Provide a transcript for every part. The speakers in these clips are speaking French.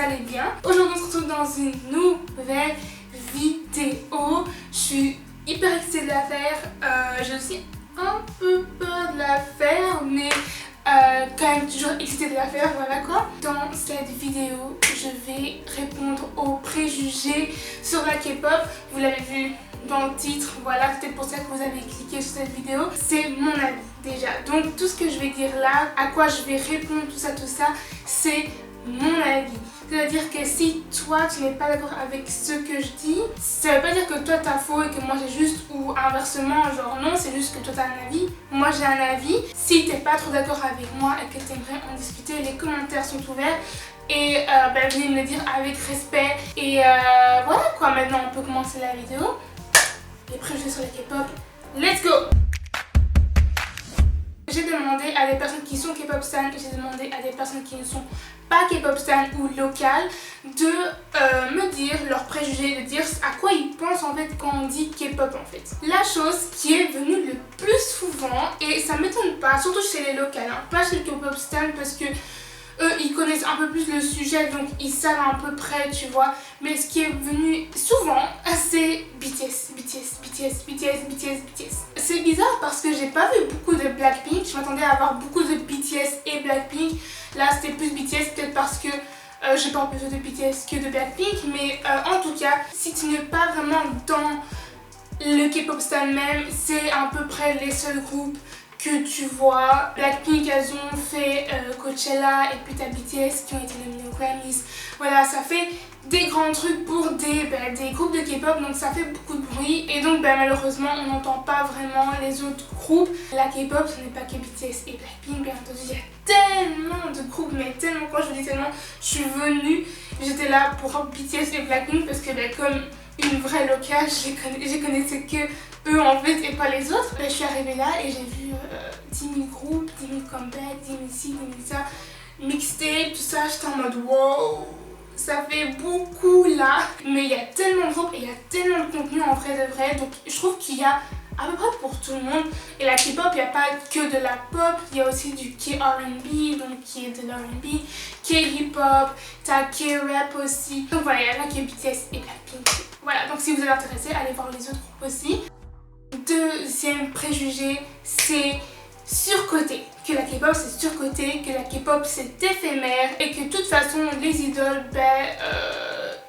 allez bien. Aujourd'hui on se retrouve dans une nouvelle vidéo. Je suis hyper excitée de la faire, j'ai aussi un peu peur de la faire, mais quand même toujours excitée de la faire, voilà quoi. Dans cette vidéo, je vais répondre aux préjugés sur la K-pop. Vous l'avez vu dans le titre, voilà, peut-être pour ça que vous avez cliqué sur cette vidéo. C'est mon avis déjà. Donc tout ce que je vais dire là, à quoi je vais répondre, tout ça, c'est mon avis. C'est-à-dire que si toi tu n'es pas d'accord avec ce que je dis, ça veut pas dire que toi t'as faux et que moi j'ai juste, ou inversement, genre non, c'est juste que toi t'as un avis, moi j'ai un avis. Si t'es pas trop d'accord avec moi et que t'aimerais en discuter, les commentaires sont ouverts. Et venez me le dire avec respect. Et voilà quoi, maintenant on peut commencer la vidéo. Les préjugés sur la K-pop, let's go! J'ai demandé à des personnes qui sont K-pop stan, j'ai demandé à des personnes qui ne sont pas K-pop stan ou locales de me dire leurs préjugés, de dire à quoi ils pensent en fait quand on dit K-pop en fait. La chose qui est venue le plus souvent, et ça m'étonne pas, surtout chez les locales, hein, pas chez les K-pop stan parce que eux ils connaissent un peu plus le sujet donc ils savent à peu près, tu vois. Mais ce qui est venu souvent c'est BTS. C'est bizarre parce que j'ai pas vu beaucoup de Blackpink. Je m'attendais à avoir beaucoup de BTS et Blackpink. Là c'était plus BTS, peut-être parce que j'ai pas plus de BTS que de Blackpink. Mais en tout cas, si tu n'es pas vraiment dans le K-pop stan même, c'est à peu près les seuls groupes que tu vois. Blackpink, elles ont fait Coachella, et puis t'as BTS qui ont été nominés aux Grammys. Voilà, ça fait des grands trucs pour des groupes de K-pop, donc ça fait beaucoup de bruit. Et donc malheureusement, on n'entend pas vraiment les autres groupes. La K-pop, ce n'est pas que BTS et Blackpink, bien entendu. Il y a tellement de groupes, mais tellement, quand je dis tellement, je suis venue, j'étais là pour BTS et Blackpink parce que comme une vraie locale, je connaissais que eux en fait et pas les autres. Je suis arrivée là et j'ai vu 10 000 groupes, 10 000 comebacks, 10 000 ci, 10 000 ça, mixtape, tout ça. J'étais en mode wow, ça fait beaucoup là. Mais il y a tellement de groupes et il y a tellement de contenu en vrai de vrai. Donc je trouve qu'il y a à peu près pour tout le monde. Et la K-pop, il n'y a pas que de la pop, il y a aussi du K-R&B, donc qui est de l'R&B, K-hip-hop, t'as K-rap aussi. Donc voilà, il y a là que BTS et Blackpink. Voilà, donc si vous êtes intéressé, allez voir les autres groupes aussi. Deuxième préjugé, c'est surcoté. Que la K-pop c'est surcoté, que la K-pop c'est éphémère et que de toute façon les idoles,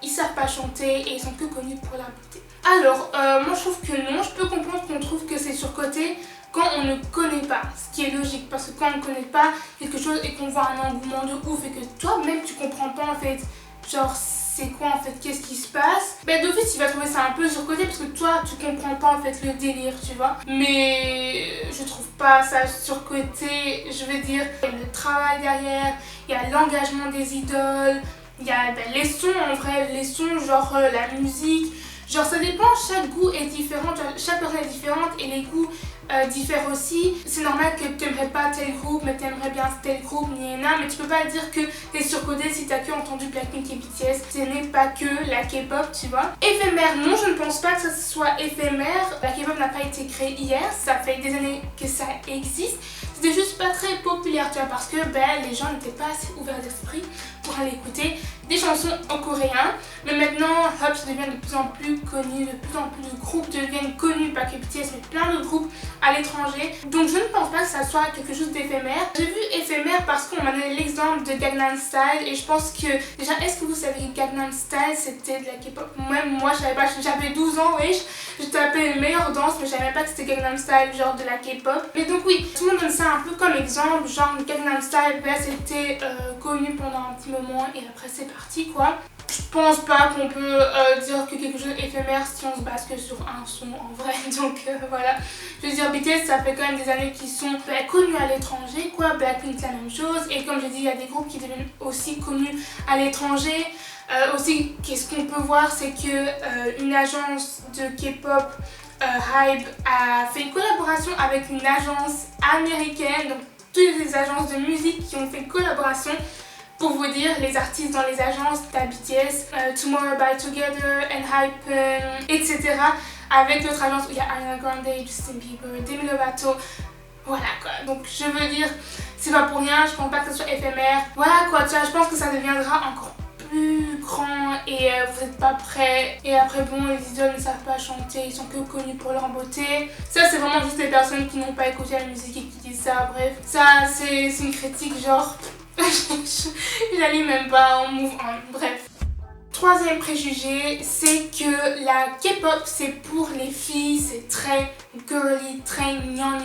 ils savent pas chanter et ils sont que connus pour la beauté. Alors, moi je trouve que non, je peux comprendre qu'on trouve que c'est surcoté quand on ne connaît pas, ce qui est logique parce que quand on ne connaît pas quelque chose et qu'on voit un engouement de ouf et que toi-même tu comprends pas en fait, genre c'est quoi en fait, qu'est-ce qui se passe, d'office tu vas trouver ça un peu surcoté parce que toi tu comprends pas en fait le délire, tu vois. Mais je trouve pas ça surcoté, je veux dire, il y a le travail derrière, il y a l'engagement des idoles, il y a les sons en vrai, les sons genre la musique, genre ça dépend, chaque goût est différent, chaque personne est différente et les goûts diffèrent aussi. C'est normal que tu n'aimerais pas tel groupe mais tu aimerais bien tel groupe, mais tu peux pas dire que tu es surcodé si tu as que entendu Blackpink et BTS. Ce n'est pas que la K-pop, tu vois. Éphémère, non, je ne pense pas que ça soit éphémère. La K-pop n'a pas été créée hier, ça fait des années que ça existe. C'était juste pas très populaire, tu vois, parce que les gens n'étaient pas assez ouverts d'esprit pour aller écouter des chansons en coréen. Mais maintenant, hop, ça devient de plus en plus connu, de plus en plus de groupes deviennent connus, pas que BTS, mais plein de groupes à l'étranger. Donc je ne pense pas que ça soit quelque chose d'éphémère. J'ai vu éphémère parce qu'on m'a donné l'exemple de Gangnam Style et je pense que déjà, est-ce que vous savez que Gangnam Style c'était de la K-pop? Même moi je savais pas, j'avais 12 ans, wesh, je tapais les meilleures danses mais je savais pas que c'était Gangnam Style, genre de la K-pop. Mais donc oui, tout le monde donne ça un peu comme exemple, genre Gangnam Style, c'était connu pendant un petit moment et après c'est parti quoi. Je pense pas qu'on peut dire que quelque chose est éphémère si on se base que sur un son en vrai, donc voilà. Je veux dire, BTS ça fait quand même des années qu'ils sont connus à l'étranger quoi, Blackpink la même chose, et comme j'ai dit il y a des groupes qui deviennent aussi connus à l'étranger. Aussi, qu'est-ce qu'on peut voir, c'est que une agence de K-pop, Hybe, a fait une collaboration avec une agence américaine, donc toutes les agences de musique qui ont fait une collaboration. Pour vous dire, les artistes dans les agences, t'as BTS, Tomorrow by Together, ENHYPEN, etc. Avec l'autre agence où il y a Ariana Grande, Justin Bieber, Demi Lovato. Voilà quoi, donc je veux dire, c'est pas pour rien, je pense pas que ce soit éphémère. Voilà quoi, tu vois, je pense que ça deviendra encore plus grand et vous n'êtes pas prêts. Et après bon, les idoles ne savent pas chanter, ils sont que connus pour leur beauté. Ça c'est vraiment juste les personnes qui n'ont pas écouté la musique et qui disent ça. Bref, ça c'est une critique genre... je la lis même pas en move on. Bref. Troisième préjugé, c'est que la K-pop c'est pour les filles, c'est très girly, très gnan.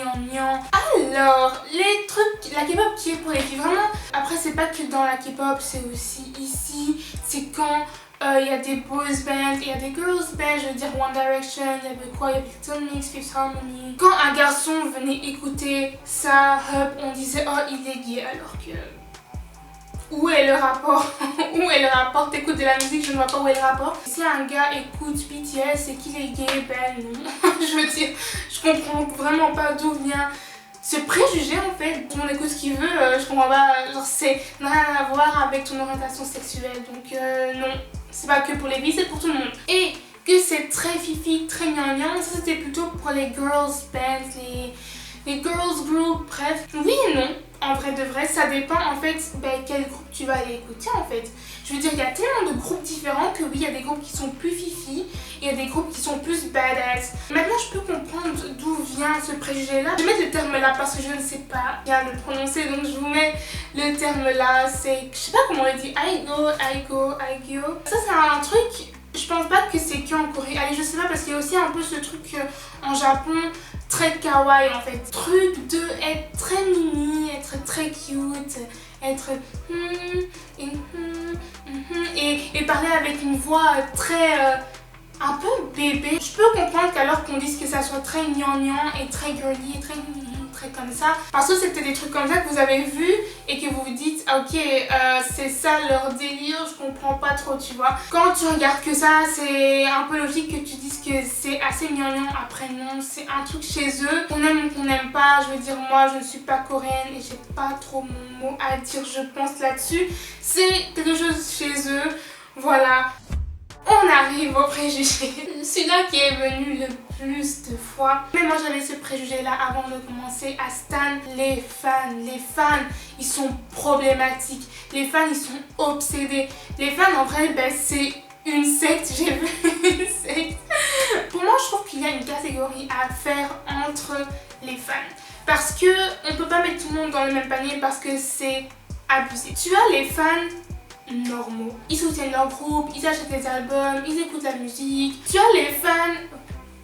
Alors, les trucs, la K-pop qui est pour les filles, vraiment, après c'est pas que dans la K-pop, c'est aussi ici, c'est quand il y a des boys bands, il y a des girls bands, je veux dire One Direction, il y avait quoi, il y avait Little Mix, Fifth Harmony. Quand un garçon venait écouter ça, on disait oh il est gay, alors que... Où est le rapport? Où est le rapport? T'écoutes de la musique, je ne vois pas où est le rapport. Si un gars écoute BTS et qu'il est gay, ben non. Je veux dire, je comprends vraiment pas d'où vient ce préjugé en fait. Tout le monde écoute ce qu'il veut, je comprends pas, genre c'est rien à voir avec ton orientation sexuelle. Donc non, c'est pas que pour les filles, c'est pour tout le monde. Et que c'est très fifi, très gnangnan, ça c'était plutôt pour les girls bands, les girls group, bref. Oui et non. En vrai de vrai, ça dépend en fait quel groupe tu vas aller écouter en fait. Je veux dire, il y a tellement de groupes différents que oui, il y a des groupes qui sont plus fifi et il y a des groupes qui sont plus badass. Maintenant, je peux comprendre d'où vient ce préjugé-là. Je vais mettre le terme là parce que je ne sais pas bien le prononcer, donc je vous mets le terme là. C'est, je sais pas comment on le dit, Aigo. Ça, c'est un truc, je pense pas que c'est qu'en Corée. Allez, je sais pas parce qu'il y a aussi un peu ce truc en Japon. Très kawaii en fait, truc de être très mimi, être très cute, être et parler avec une voix très un peu bébé. Je peux comprendre qu'alors qu'on dise que ça soit très gnangnan et très girly et très comme ça, parce que c'était des trucs comme ça que vous avez vu et que vous vous dites ok c'est ça leur délire, je comprends pas trop, tu vois. Quand tu regardes que ça, c'est un peu logique que tu dises que c'est assez gnangnan. Après non, c'est un truc chez eux, qu'on aime ou qu'on n'aime pas. Je veux dire, moi je ne suis pas coréenne et j'ai pas trop mon mot à dire je pense là-dessus. C'est quelque chose chez eux, voilà. On arrive au préjugé. Celui-là qui est venu le plus de fois. Mais moi j'avais ce préjugé là avant de commencer à stan les fans. Les fans, ils sont problématiques. Les fans, ils sont obsédés. Les fans en vrai, c'est une secte. J'ai vu une secte. Pour moi, je trouve qu'il y a une catégorie à faire entre les fans. Parce que on peut pas mettre tout le monde dans le même panier parce que c'est abusé. Tu as les fans normaux, ils soutiennent leur groupe, ils achètent des albums, ils écoutent la musique. Tu as les fans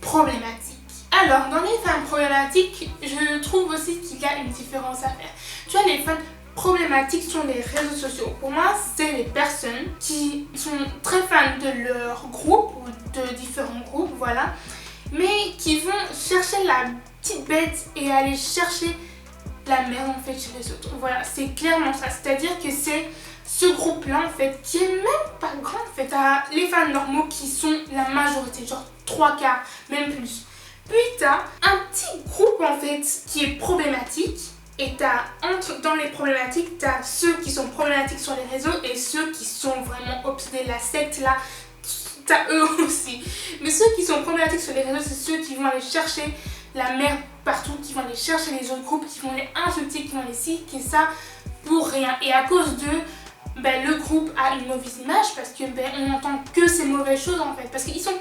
problématiques. Alors dans les fans problématiques, je trouve aussi qu'il y a une différence à faire. Tu as les fans problématiques sur les réseaux sociaux. Pour moi, c'est les personnes qui sont très fans de leur groupe ou de différents groupes, voilà, mais qui vont chercher la petite bête et aller chercher la merde en fait chez les autres. Voilà, c'est clairement ça. C'est-à-dire que c'est ce groupe-là en fait qui est même pas grand en fait. T'as les fans normaux qui sont la majorité, genre 3 quarts, même plus. Puis t'as un petit groupe en fait qui est problématique. Et dans les problématiques, t'as ceux qui sont problématiques sur les réseaux et ceux qui sont vraiment obsédés. La secte là, t'as eux aussi. Mais ceux qui sont problématiques sur les réseaux, c'est ceux qui vont aller chercher la merde partout, qui vont aller chercher les autres groupes, qui vont les insulter, qui vont les ciquer ça pour rien. Et à cause d'eux, le groupe a une mauvaise image parce que on n'entend que ces mauvaises choses en fait. Parce qu'ils sont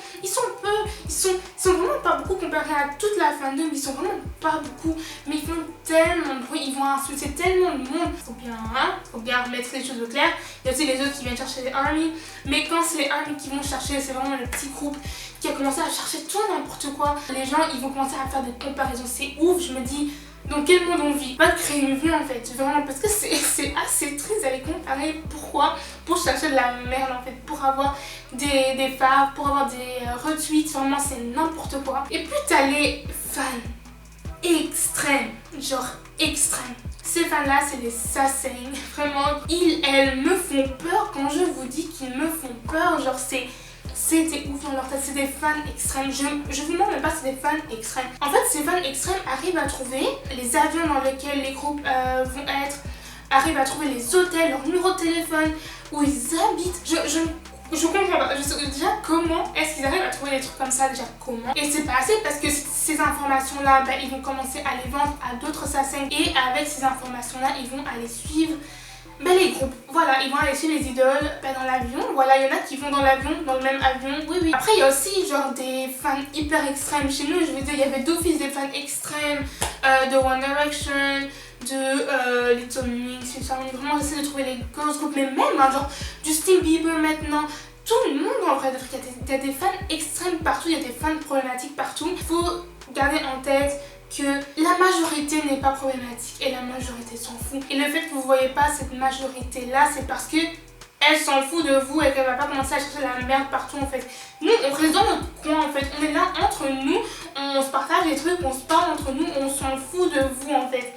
vraiment pas beaucoup comparés à toute la fandom, ils sont vraiment pas beaucoup, mais ils font tellement de bruit, ils vont insulter tellement de monde. Faut bien remettre les choses au clair. Il y a aussi les autres qui viennent chercher les ARMY, mais quand c'est les ARMY qui vont chercher, c'est vraiment le petit groupe qui a commencé à chercher tout n'importe quoi. Les gens ils vont commencer à faire des comparaisons, c'est ouf. Je me dis, dans quel monde on vit? Pas de créer une vie en fait, vraiment, parce que c'est assez triste d'aller comparer. Pourquoi? Pour chercher de la merde en fait, pour avoir des faves, pour avoir des retweets, vraiment c'est n'importe quoi. Et puis t'as les fans extrêmes, genre extrêmes. Ces fans là c'est des sasaeng, vraiment, elles me font peur. Quand je vous dis qu'ils me font peur, genre c'était ouf dans leur tête, c'est des fans extrêmes. Je vous demande même pas, c'est des fans extrêmes. En fait, ces fans extrêmes arrivent à trouver les avions dans lesquels les groupes vont être, arrivent à trouver les hôtels, leur numéro de téléphone, où ils habitent. Je comprends pas. Déjà, comment est-ce qu'ils arrivent à trouver des trucs comme ça? Déjà, comment? Et c'est pas assez parce que ces informations-là, ils vont commencer à les vendre à d'autres sasaeng. Et avec ces informations-là, ils vont aller suivre les groupes. Voilà. voilà, ils vont aller suivre les idoles dans l'avion. Voilà, il y en a qui vont dans l'avion, dans le même avion. Oui, oui. Après, il y a aussi genre des fans hyper extrêmes chez nous. Je veux dire, il y avait d'office des fans extrêmes de One Direction, de Little Mix, vraiment j'essaie de trouver les girls groups, mais même hein, genre Justin Bieber maintenant. Tout le monde en vrai, il y a des fans extrêmes partout, il y a des fans problématiques partout. Il faut garder en tête que la majorité n'est pas problématique et la majorité s'en fout. Et le fait que vous ne voyez pas cette majorité là, c'est parce que elle s'en fout de vous et qu'elle va pas commencer à chercher la merde partout en fait. Nous on reste dans notre coin en fait, on est là entre nous, on se partage des trucs, on se parle entre nous, on s'en fout de vous en fait.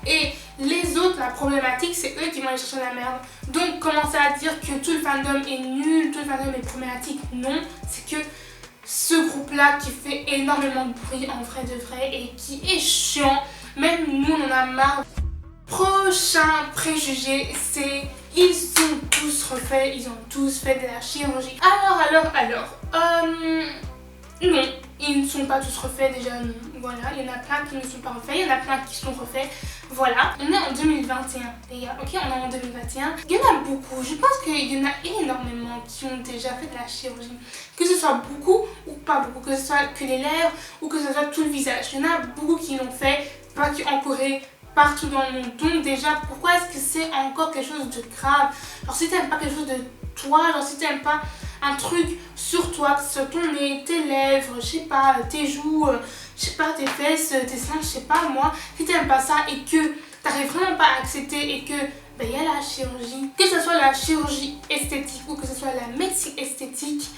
Et les autres, la problématique, c'est eux qui vont aller chercher la merde. Donc commencer à dire que tout le fandom est nul, tout le fandom est problématique, non, c'est que ce groupe-là qui fait énormément de bruit en vrai de vrai et qui est chiant, même nous on en a marre. Prochain préjugé, c'est ils sont tous refaits, ils ont tous fait de la chirurgie. Alors, non, ils ne sont pas tous refaits déjà, non. Voilà, il y en a plein qui ne sont pas refaits, il y en a plein qui sont refaits. Voilà, on est en 2021, les gars, ok, on est en 2021. Il y en a beaucoup, je pense qu'il y en a énormément qui ont déjà fait de la chirurgie. Que ce soit beaucoup ou pas beaucoup, que ce soit que les lèvres ou que ce soit tout le visage. Il y en a beaucoup qui l'ont fait, pas qu'en Corée, partout dans le monde. Donc déjà, pourquoi est-ce que c'est encore quelque chose de grave? Alors si t'aimes pas quelque chose de toi, genre si t'aimes pas un truc sur toi, que ce soit ton nez, tes lèvres, je sais pas, tes joues, je sais pas, tes fesses, tes seins, je sais pas moi, si t'aimes pas ça et que t'arrives vraiment pas à accepter et que il y a la chirurgie, que ce soit la chirurgie esthétique ou que ce soit la médecine esthétique,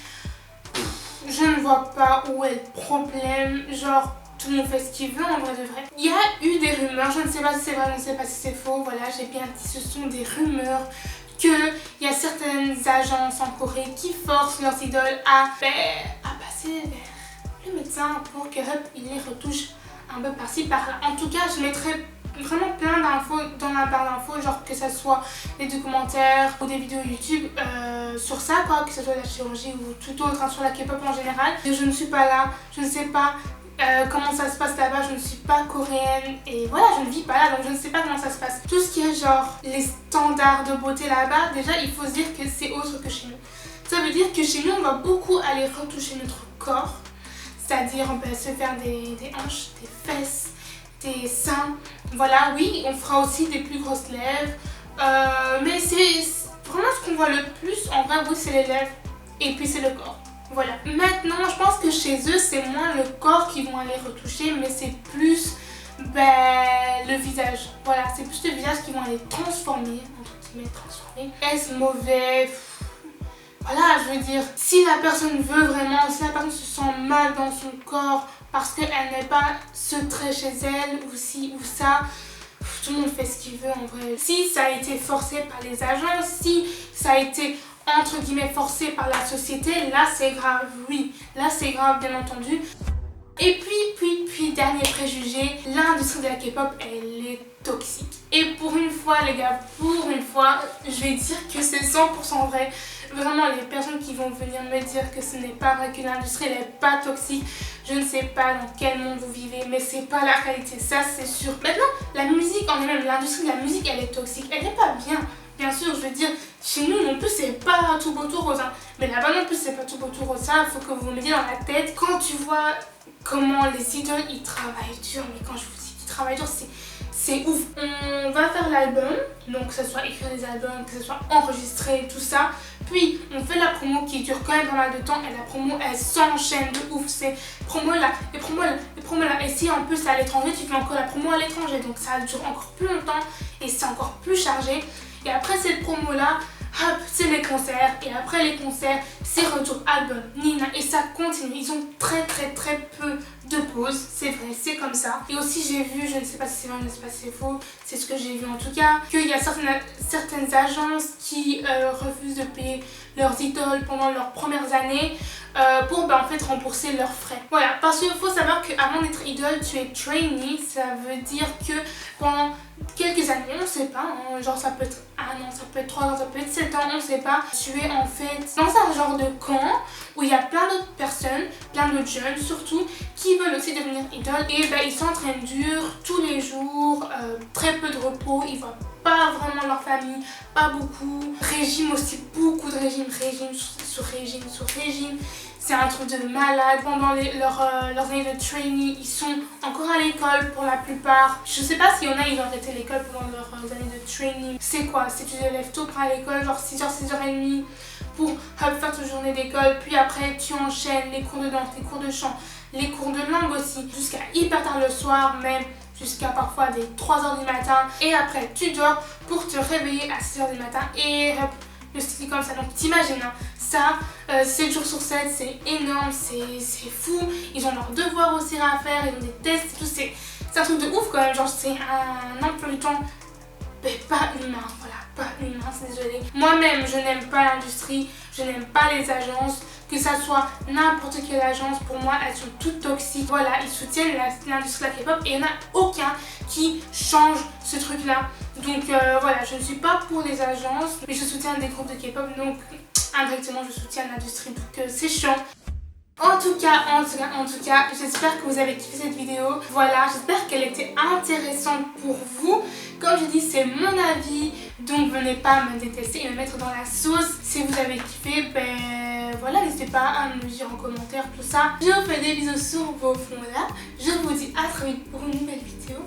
je ne vois pas où est le problème, genre tout le monde fait ce qu'il veut en vrai de vrai. Il y a eu des rumeurs, je ne sais pas si c'est vrai, je ne sais pas si c'est faux, voilà, j'ai bien dit ce sont des rumeurs qu'il y a certaines agences en Corée qui forcent leurs idoles à passer vers le médecin pour que hop, il les retouche un peu par-ci par-là. En tout cas, je mettrai vraiment plein d'infos dans la barre d'infos, genre que ce soit des documentaires ou des vidéos YouTube sur ça, quoi, que ce soit la chirurgie ou tout autre, hein, sur la K-pop en général. Et je ne suis pas là, je ne sais pas comment ça se passe là-bas, je ne suis pas coréenne et voilà, je ne vis pas là donc je ne sais pas comment ça se passe. Tout ce qui est genre les standards de beauté là-bas, déjà il faut se dire que c'est autre que chez nous. Ça veut dire que chez nous on va beaucoup aller retoucher notre corps, c'est-à-dire on peut se faire des hanches, des fesses, des seins, voilà, oui, on fera aussi des plus grosses lèvres, mais c'est vraiment ce qu'on voit le plus en vrai, oui, c'est les lèvres et puis c'est le corps. Voilà. Maintenant, je pense que chez eux, c'est moins le corps qu'ils vont aller retoucher, mais c'est plus le visage. Voilà, c'est plus le visage qu'ils vont aller transformer, entre guillemets, transformer. Est-ce mauvais? Voilà, je veux dire, si la personne veut vraiment, si la personne se sent mal dans son corps parce qu'elle n'est pas ce trait chez elle, ou ci ou ça, tout le monde fait ce qu'il veut en vrai. Si ça a été forcé par les agences, si ça a été entre guillemets forcé par la société, là c'est grave, oui, là c'est grave bien entendu. Et puis, dernier préjugé, l'industrie de la K-pop, elle est toxique. Et pour une fois les gars, pour une fois, je vais dire que c'est 100% vrai. Vraiment, les personnes qui vont venir me dire que ce n'est pas vrai, que l'industrie elle n'est pas toxique, je ne sais pas dans quel monde vous vivez, mais c'est pas la réalité, ça c'est sûr. Maintenant, la musique en elle-même, l'industrie de la musique, elle est toxique, elle n'est pas bien. Bien sûr, je veux dire, chez nous non plus c'est pas tout beau tout rose, hein. Mais là-bas non plus c'est pas tout beau tout rose, ça faut que vous vous mettiez dans la tête. Quand tu vois comment les idoles ils travaillent dur, mais quand je vous dis qu'ils travaillent dur, c'est ouf. On va faire l'album, donc que ce soit écrire des albums, que ce soit enregistrer, tout ça. Puis on fait la promo qui dure quand même pas mal de temps et la promo elle s'enchaîne de ouf. C'est promo là, et promo là, et promo là. Et si en plus c'est à l'étranger, tu fais encore la promo à l'étranger, donc ça dure encore plus longtemps et c'est encore plus chargé. Et après cette promo là, hop, c'est les concerts. Et après les concerts, c'est retour album, Nina. Et ça continue. Ils ont très peu de pauses. C'est vrai, c'est comme ça. Et aussi j'ai vu, je ne sais pas si c'est vrai, je ne sais pas si c'est faux, c'est ce que j'ai vu en tout cas, qu'il y a certaines agences qui refusent de payer leurs idoles pendant leurs premières années pour en fait rembourser leurs frais. Voilà, parce qu'il faut savoir qu'avant d'être idole, tu es trainee. Ça veut dire que pendant quelques années, on sait pas, hein, genre ça peut être 1 an, ça peut être 3 ans, ça peut être 7 ans, on sait pas. Tu es en fait dans un genre de camp où il y a plein d'autres personnes, plein d'autres jeunes surtout, qui veulent aussi devenir idole et ils s'entraînent dur tous les jours, très peu de repos, ils voient pas vraiment leur famille, pas beaucoup. Régime aussi, beaucoup de régime sur régime. C'est un truc de malade. Pendant leurs années de trainee, ils sont encore à l'école pour la plupart. Je sais pas s'il y en a, ils ont arrêté l'école pendant leurs années de training. C'est quoi? C'est que tu te lèves tôt pour aller à l'école, genre 6h, 6h30 pour faire ta journée d'école. Puis après, tu enchaînes les cours de danse, les cours de chant, les cours de langue aussi, jusqu'à hyper tard le soir, même jusqu'à parfois des 3h du matin. Et après, tu dors pour te réveiller à 6h du matin et hop, le style comme ça. Donc t'imagines, hein, ça, 7 jours sur 7, c'est énorme, c'est fou. Ils ont leurs devoirs aussi à faire, ils ont des tests et tout. C'est un truc de ouf quand même, genre c'est un emploi du temps pas humain, voilà, pas humain, c'est désolé. Moi-même, je n'aime pas l'industrie, je n'aime pas les agences, que ça soit n'importe quelle agence, pour moi, elles sont toutes toxiques. Voilà, ils soutiennent l'industrie de la K-pop et il n'y en a aucun qui change ce truc-là. Donc voilà, je ne suis pas pour les agences, mais je soutiens des groupes de K-pop, donc indirectement, je soutiens l'industrie, donc c'est chiant. En tout cas, j'espère que vous avez kiffé cette vidéo. Voilà, j'espère qu'elle était intéressante pour vous. Comme je dis, c'est mon avis, donc venez pas me détester et me mettre dans la sauce. Si vous avez kiffé, ben voilà, n'hésitez pas à me dire en commentaire tout ça. Je vous fais des bisous sur vos fonds là. Je vous dis à très vite pour une nouvelle vidéo.